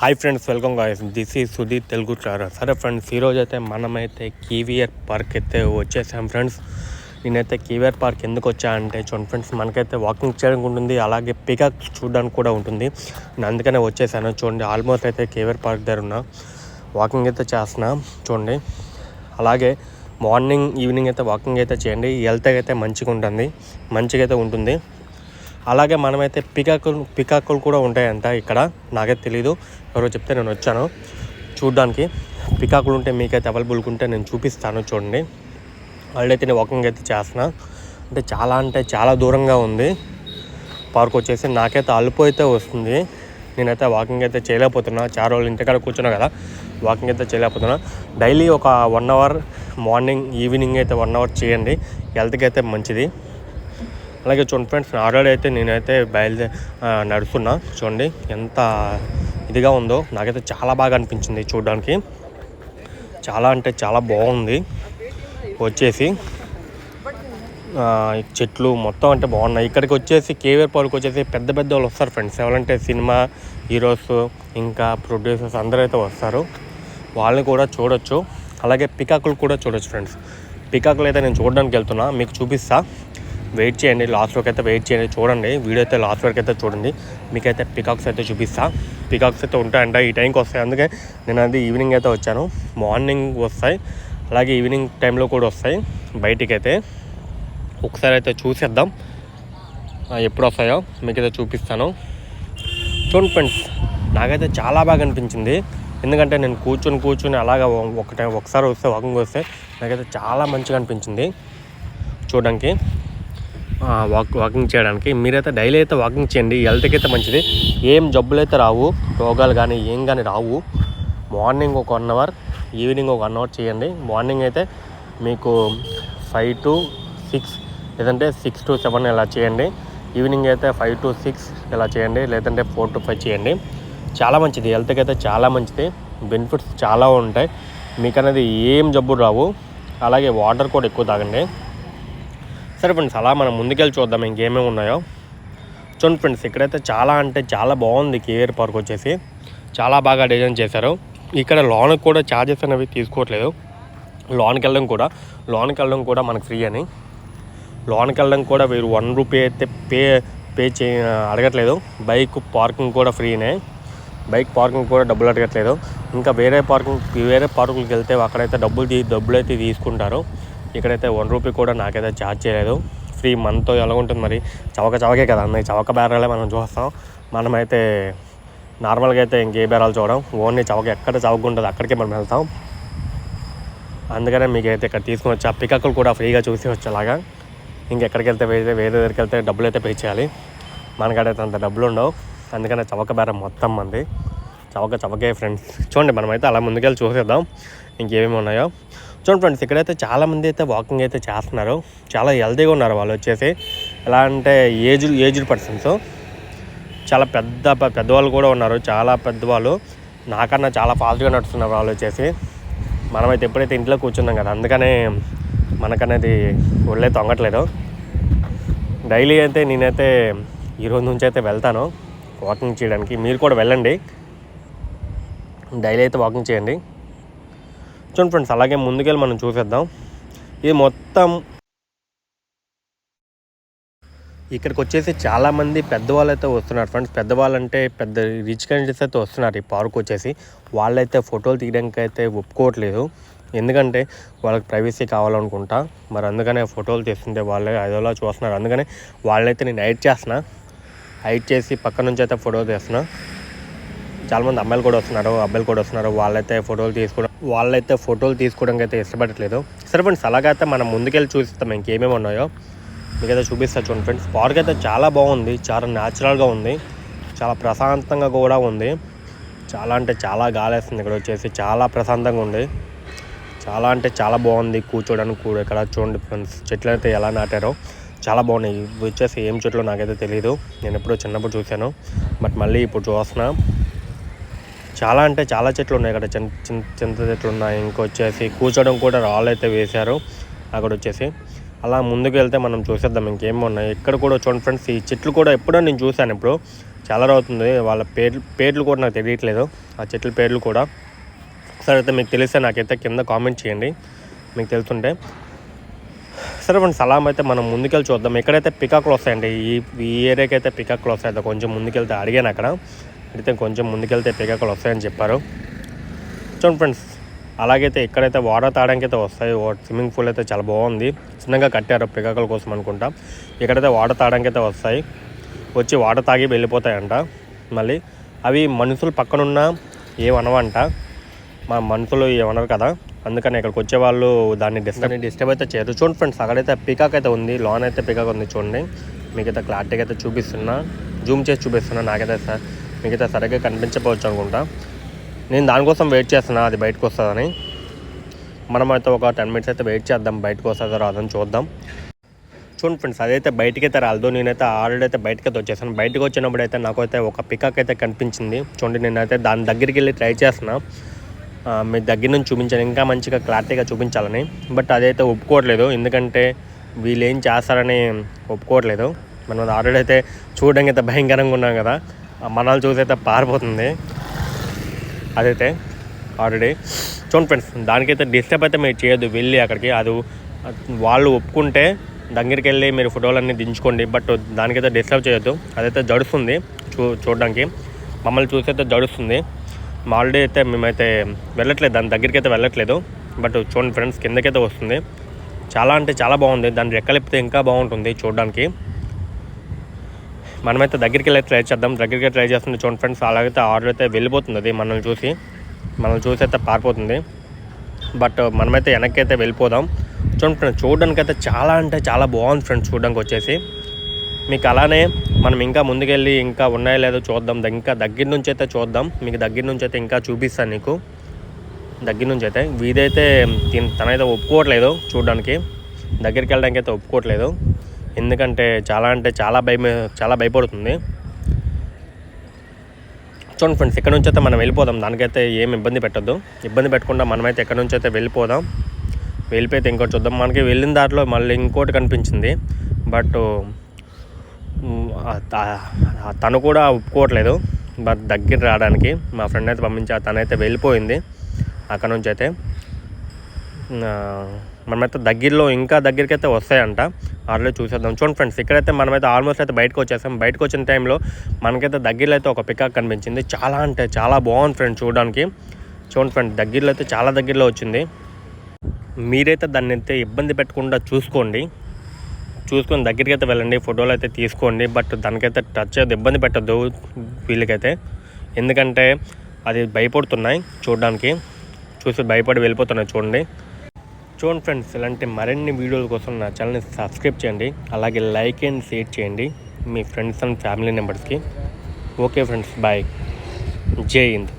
Hi friends, welcome guys. This is Sudheer Telugu traveller. సరే friends, ఈరోజు అయితే మనమైతే కేవీఆర్ పార్క్ అయితే వచ్చేసాం ఫ్రెండ్స్. నేనైతే కేవీఆర్ పార్క్ ఎందుకు వచ్చా అంటే చూడండి ఫ్రెండ్స్, మనకైతే వాకింగ్ చేయడానికి ఉంటుంది, అలాగే పికాక్ చూడడానికి కూడా ఉంటుంది. నేను అందుకనే వచ్చేసాను. చూడండి, ఆల్మోస్ట్ అయితే కేవీఆర్ పార్క్ దగ్గర ఉన్నా, వాకింగ్ అయితే చేస్తున్నా చూడండి. అలాగే మార్నింగ్ ఈవినింగ్ అయితే వాకింగ్ అయితే చేయండి, హెల్త్ అయితే మంచిగా అయితే ఉంటుంది. అలాగే మనమైతే పికాకులు కూడా ఉంటాయంట ఇక్కడ, నాకైతే తెలీదు, ఎవరో చెప్తే నేను వచ్చాను చూడడానికి. పికాకులు ఉంటే మీకైతే అవైలబుల్గా ఉంటే నేను చూపిస్తాను చూడండి. ఆల్రెడీ నేను వాకింగ్ అయితే చేస్తున్నా, అంటే చాలా దూరంగా ఉంది పార్క్ వచ్చేసి. నాకైతే అలుపు అయితే వస్తుంది, నేనైతే వాకింగ్ అయితే చేయలేకపోతున్నా. చాలా రోజులు ఇంటికాడ కూర్చున్నా కదా, వాకింగ్ అయితే చేయలేకపోతున్నా. డైలీ ఒక 1 అవర్ మార్నింగ్ ఈవినింగ్ అయితే 1 అవర్ చేయండి, హెల్త్కి అయితే మంచిది. అలాగే చూడండి ఫ్రెండ్స్, ఆల్రెడీ అయితే నేనైతే నడుస్తున్నా చూడండి, ఎంత ఇదిగా ఉందో. నాకైతే చాలా బాగా అనిపించింది చూడడానికి, చాలా బాగుంది. వచ్చేసి చెట్లు మొత్తం అంటే బాగున్నాయి. ఇక్కడికి వచ్చేసి కేవీఆర్ పార్క్ వచ్చేసి పెద్ద వాళ్ళు వస్తారు ఫ్రెండ్స్. ఎవరంటే సినిమా హీరోస్ ఇంకా ప్రొడ్యూసర్స్ అందరూ అయితే వస్తారు, వాళ్ళని కూడా చూడొచ్చు. అలాగే పికాకులు కూడా చూడొచ్చు ఫ్రెండ్స్. పికాకులు అయితే నేను చూడడానికి వెళ్తున్నా, మీకు చూపిస్తా. వెయిట్ చేయండి, లాస్ట్ వరకు అయితే వెయిట్ చేయండి, చూడండి వీడియో అయితే లాస్ట్ వరకు అయితే చూడండి. మీకైతే పికాక్స్ అయితే చూపిస్తా. పికాక్స్ అయితే ఉంటాయంట, ఈ టైంకి వస్తాయి. అందుకే నేను అది ఈవినింగ్ అయితే వచ్చాను. మార్నింగ్ వస్తాయి, అలాగే ఈవినింగ్ టైంలో కూడా వస్తాయి బయటికి అయితే. ఒకసారి అయితే చూసేద్దాం ఎప్పుడు వస్తాయో, మీకైతే చూపిస్తాను. చూడండి ఫ్రెండ్స్, నాకైతే చాలా బాగా అనిపించింది. ఎందుకంటే నేను కూర్చొని అలాగా ఒకసారి వస్తే వాకింగ్ వస్తే నాకైతే చాలా మంచిగా అనిపించింది చూడడానికి, వాకింగ్ చేయడానికి. మీరైతే డైలీ అయితే వాకింగ్ చేయండి, హెల్త్కి అయితే మంచిది. ఏం జబ్బులు అయితే రావు, రోగాలు కానీ ఏం కానీ రావు. మార్నింగ్ ఒక 1 అవర్, ఈవినింగ్ ఒక 1 అవర్ చేయండి. మార్నింగ్ అయితే మీకు 5 to 6 లేదంటే 6 to 7 ఇలా చేయండి. ఈవినింగ్ అయితే 5 to 6 ఇలా చేయండి, లేదంటే 4 to 5 చేయండి. చాలా మంచిది, హెల్త్కి అయితే చాలా మంచిది. బెనిఫిట్స్ చాలా ఉంటాయి, మీకు అనేది ఏం జబ్బులు రావు. అలాగే వాటర్ కూడా ఎక్కువ తాగండి. సరే ఫ్రెండ్స్, అలా మనం ముందుకెళ్ళి చూద్దాం ఇంకేమేమి ఉన్నాయో. చూడండి ఫ్రెండ్స్, ఇక్కడైతే చాలా బాగుంది. కేవీఆర్ పార్క్ వచ్చేసి చాలా బాగా డిజైన్ చేశారు. ఇక్కడ లోన్కి కూడా ఛార్జెస్ అనేవి తీసుకోవట్లేదు. లోన్కి వెళ్ళడం కూడా మనకు ఫ్రీ అని. లోన్కి వెళ్ళడం కూడా వీరు 1 రూపీ అయితే పే అడగట్లేదు. బైక్ పార్కింగ్ కూడా ఫ్రీనే, బైక్ పార్కింగ్ కూడా డబ్బులు అడగట్లేదు. ఇంకా వేరే పార్కులకు వెళ్తే అక్కడైతే డబ్బులు అయితే తీసుకుంటారు. ఇక్కడైతే 1 రూపీ కూడా నాకైతే ఛార్జ్ చేయలేదు. ఫ్రీ. మనతో ఎలా ఉంటుంది మరి, చవకే కదా అన్నయ్య, చవక బేరాలే మనం చూస్తాం. మనమైతే నార్మల్గా అయితే ఇంకే బేరాలు చూడడం, ఓన్లీ ఎక్కడ చవక ఉంటుంది అక్కడికే మనం వెళ్తాం. అందుకనే మీకైతే ఇక్కడ తీసుకుని వచ్చి ఆ పికాకులు కూడా ఫ్రీగా చూసి వచ్చేలాగా. ఇంకెక్కడికి వెళ్తే వేరే దగ్గరికి వెళ్తే డబ్బులు అయితే పే చేయాలి. మనకాడైతే అంత డబ్బులు ఉండవు, అందుకనే చవక బేరం మొత్తం మంది. చవకే ఫ్రెండ్స్. చూడండి, మనమైతే అలా ముందుకెళ్ళి చూసేద్దాం ఇంకేమేమి ఉన్నాయో. చూడండి ఫ్రెండ్స్, ఇక్కడైతే చాలామంది అయితే వాకింగ్ అయితే చేస్తున్నారు, చాలా హెల్తీగా ఉన్నారు. వాళ్ళు వచ్చేసి ఎలా అంటే ఏజ్డ్ పర్సన్స్, చాలా పెద్దవాళ్ళు కూడా ఉన్నారు. చాలా పెద్దవాళ్ళు, నాకన్నా చాలా ఫాస్ట్గా నడుస్తున్నారు వాళ్ళు వచ్చేసి. మనమైతే ఎప్పుడైతే ఇంట్లో కూర్చున్నాం కదా, అందుకనే మనకనేది ఒళ్ళే తొంగట్లేదు. డైలీ అయితే నేనైతే ఈరోజు నుంచి అయితే వెళ్తాను వాకింగ్ చేయడానికి. మీరు కూడా వెళ్ళండి, డైలీ అయితే వాకింగ్ చేయండి. చూడండి ఫ్రెండ్స్, అలాగే ముందుకెళ్ళి మనం చూసేద్దాం. ఇది మొత్తం ఇక్కడికి వచ్చేసి చాలామంది పెద్దవాళ్ళు అయితే వస్తున్నారు ఫ్రెండ్స్. పెద్దవాళ్ళు అంటే పెద్ద రిచ్ కంట్రీస్ అయితే వస్తున్నారు ఈ పార్క్ వచ్చేసి. వాళ్ళైతే ఫోటోలు తీయడానికి అయితే ఒప్పుకోవట్లేదు, ఎందుకంటే వాళ్ళకి ప్రైవసీ కావాలనుకుంటా. మరి అందుకనే ఫోటోలు తీస్తుంటే వాళ్ళే అదోలా చూస్తున్నారు. అందుకనే వాళ్ళైతే నేను హైట్ చేసి పక్క నుంచి అయితే ఫోటోలు తీస్తున్నా. చాలామంది అబ్బాయిలు కూడా వస్తున్నారు. వాళ్ళైతే ఫోటోలు తీసుకోవడానికి అయితే ఇష్టపడట్లేదు. సరే ఫ్రెండ్స్, అలాగైతే మనం ముందుకెళ్ళి చూపిస్తాం ఇంకేమేమి ఉన్నాయో, మీకైతే చూపిస్తా. చూడండి ఫ్రెండ్స్, పార్క్ అయితే చాలా బాగుంది, చాలా న్యాచురల్గా ఉంది, చాలా ప్రశాంతంగా కూడా ఉంది. చాలా గాలి వేస్తుంది ఇక్కడ వచ్చేసి, చాలా ప్రశాంతంగా ఉంది. చాలా బాగుంది కూర్చోడానికి కూడా. ఇక్కడ చూడండి ఫ్రెండ్స్, చెట్లు అయితే ఎలా నాటారో చాలా బాగున్నాయి. ఇవి వచ్చేసి ఏం చెట్లు నాకైతే తెలియదు, నేను ఎప్పుడో చిన్నప్పుడు చూశాను, బట్ మళ్ళీ ఇప్పుడు చూస్తున్నా. చాలా చెట్లు ఉన్నాయి ఇక్కడ, చింత చెట్లు ఉన్నాయి. ఇంకొచ్చేసి కూర్చోవడం కూడా రాళ్ళు అయితే వేశారు అక్కడ వచ్చేసి. అలా ముందుకు వెళ్తే మనం చూసేద్దాం ఇంకేమో ఉన్నాయి. ఇక్కడ కూడా చూడండి ఫ్రెండ్స్, ఈ చెట్లు కూడా ఎప్పుడో నేను చూశాను, ఇప్పుడు చాలా అవుతుంది. వాళ్ళ పేర్లు కూడా నాకు తెలియట్లేదు, ఆ చెట్ల పేర్లు కూడా. సరే అయితే మీకు తెలిస్తే నాకైతే కింద కామెంట్ చేయండి మీకు తెలుస్తుంటే. సరే ఫ్రెండ్స్, అలా అయితే మనం ముందుకెళ్ళి చూద్దాం. ఎక్కడైతే పికాకులు వస్తాయండి, ఈ ఏరియాకి అయితే పికాకులు వస్తాయి. కొంచెం ముందుకెళ్తే అడిగాను అక్కడ, అడిగితే కొంచెం ముందుకెళ్తే పికాకులు వస్తాయని చెప్పారు. చూడండి ఫ్రెండ్స్, అలాగైతే ఎక్కడైతే వాటర్ తాగడానికి అయితే వస్తాయి. స్విమ్మింగ్ పూల్ అయితే చాలా బాగుంది, చిన్నగా కట్టారు పికాకుల కోసం అనుకుంటా. ఎక్కడైతే వాటర్ తాగడానికి అయితే వస్తాయి, వచ్చి వాటర్ తాగి వెళ్ళిపోతాయంట. మళ్ళీ అవి మనుషులు పక్కనున్న ఏమనవంట, మా మనుషులు ఏమన్నారు కదా, అందుకని ఇక్కడికి వచ్చేవాళ్ళు దాన్ని డిస్టర్బ్ అయితే చేయరు. చూడండి ఫ్రెండ్స్, అక్కడైతే పికాక్ అయితే ఉంది, లాన్ అయితే పికాక్ ఉంది. చూడండి, మీకైతే క్లారిటీగా అయితే చూపిస్తున్నా, జూమ్ చేసి చూపిస్తున్నా. మీకైతే సరిగ్గా కనిపించకపోవచ్చు అనుకుంటా. నేను దానికోసం వెయిట్ చేస్తున్నా, అది బయటకు వస్తుందని. మనమైతే ఒక 10 minutes అయితే వెయిట్ చేద్దాం, బయటకు వస్తుందో రాదని చూద్దాం. చూడండి ఫ్రెండ్స్, అదైతే బయటకైతే రాలేదు. నేనైతే ఆల్రెడీ అయితే బయటకైతే వచ్చేసాను. బయటకు వచ్చినప్పుడు అయితే నాకైతే ఒక పికాక్ అయితే కనిపించింది. చూడండి, నేనైతే దాని దగ్గరికి వెళ్ళి ట్రై చేస్తున్నా, మీ దగ్గర నుంచి చూపించాను, ఇంకా మంచిగా క్లారిటీగా చూపించాలని. బట్ అదైతే ఒప్పుకోవట్లేదు, ఎందుకంటే వీళ్ళు ఏం చేస్తారని ఒప్పుకోవట్లేదు. మనం ఆల్రెడీ అయితే చూడడానికి అయితే భయంకరంగా ఉన్నాం కదా, మనల్ని చూసి అయితే పారిపోతుంది అదైతే ఆల్రెడీ. చూడండి ఫ్రెండ్స్, దానికైతే డిస్టర్బ్ అయితే మీరు చేయొద్దు వెళ్ళి అక్కడికి. అది వాళ్ళు ఒప్పుకుంటే దగ్గరికి వెళ్ళి మీరు ఫోటోలన్నీ దించుకోండి, బట్ దానికైతే డిస్టర్బ్ చేయొద్దు. అదైతే జడుస్తుంది చూడడానికి, మమ్మల్ని చూసి అయితే జడుస్తుంది. ఆల్రెడీ అయితే మేమైతే వెళ్ళట్లేదు, దాని దగ్గరికి అయితే వెళ్ళట్లేదు. బట్ చూడండి ఫ్రెండ్స్, కిందకైతే వస్తుంది. చాలా అంటే చాలా బాగుంది, దాన్ని రెక్కలిపితే ఇంకా బాగుంటుంది చూడడానికి. మనమైతే దగ్గరికి వెళ్ళి ట్రై చేద్దాం. దగ్గరికి ట్రై చేస్తుంది. చూడండి ఫ్రెండ్స్, అలాగైతే ఆర్డర్ అయితే వెళ్ళిపోతుంది, అది మనల్ని చూసి అయితే పారిపోతుంది. బట్ మనమైతే వెనక్కి అయితే వెళ్ళిపోదాం. చూడండి ఫ్రెండ్స్, చూడడానికి అయితే చాలా అంటే చాలా బాగుంది ఫ్రెండ్స్ చూడడానికి వచ్చేసి. మీకు అలానే మనం ఇంకా ముందుకెళ్ళి ఇంకా ఉన్నాయో లేదో చూద్దాం, ఇంకా దగ్గర నుంచి అయితే చూద్దాం. మీకు దగ్గర నుంచి అయితే ఇంకా చూపిస్తాను నీకు దగ్గర నుంచి అయితే. ఇదైతే తనైతే ఒప్పుకోవట్లేదు చూడడానికి, దగ్గరికి వెళ్ళడానికి అయితే ఒప్పుకోవట్లేదు, ఎందుకంటే చాలా అంటే చాలా భయపడుతుంది. చూడండి ఫ్రెండ్స్, ఇక్కడ నుంచి అయితే మనం వెళ్ళిపోదాం. దానికైతే ఏం ఇబ్బంది పెట్టకుండా మనమైతే ఎక్కడి నుంచి అయితే వెళ్ళిపోదాం. వెళ్ళిపోతే ఇంకోటి చూద్దాం. మనకి వెళ్ళిన దాంట్లో మళ్ళీ ఇంకోటి కనిపించింది, బట్ తను కూడా ఒప్పుకోవట్లేదు బట్ దగ్గర రావడానికి. మా ఫ్రెండ్ అయితే పంపించి తనైతే వెళ్ళిపోయింది అక్కడ నుంచి అయితే. మనమైతే ఇంకా దగ్గరికి అయితే వస్తాయంట, ఆల్రెడీ చూసేద్దాం. చూడండి ఫ్రెండ్స్, ఇక్కడైతే మనమైతే ఆల్మోస్ట్ అయితే బయటకు వచ్చేసాం. బయటకు వచ్చిన టైంలో మనకైతే దగ్గరలో అయితే ఒక పికాక్ కనిపించింది. చాలా అంటే చాలా బాగుంది ఫ్రెండ్స్ చూడడానికి. చూడండి ఫ్రెండ్స్, దగ్గరలో అయితే చాలా దగ్గరలో వచ్చింది. మీరైతే దాన్ని అయితే ఇబ్బంది పెట్టకుండా చూసుకొని దగ్గరికి అయితే వెళ్ళండి, ఫోటోలు అయితే తీసుకోండి. బట్ దానికైతే టచ్ అయితే ఇబ్బంది పెట్టద్దు వీళ్ళకైతే, ఎందుకంటే అది భయపడుతున్నాయి చూడడానికి, చూసి భయపడి వెళ్ళిపోతున్నాయి. చూడండి ఫ్రెండ్స్, ఇలాంటి మరిన్ని వీడియోల కోసం నా ఛానల్ని సబ్స్క్రైబ్ చేయండి, అలాగే లైక్ అండ్ షేర్ చేయండి మీ ఫ్రెండ్స్ అండ్ ఫ్యామిలీ మెంబర్స్కి. ఓకే ఫ్రెండ్స్, బాయ్, జై హింద్.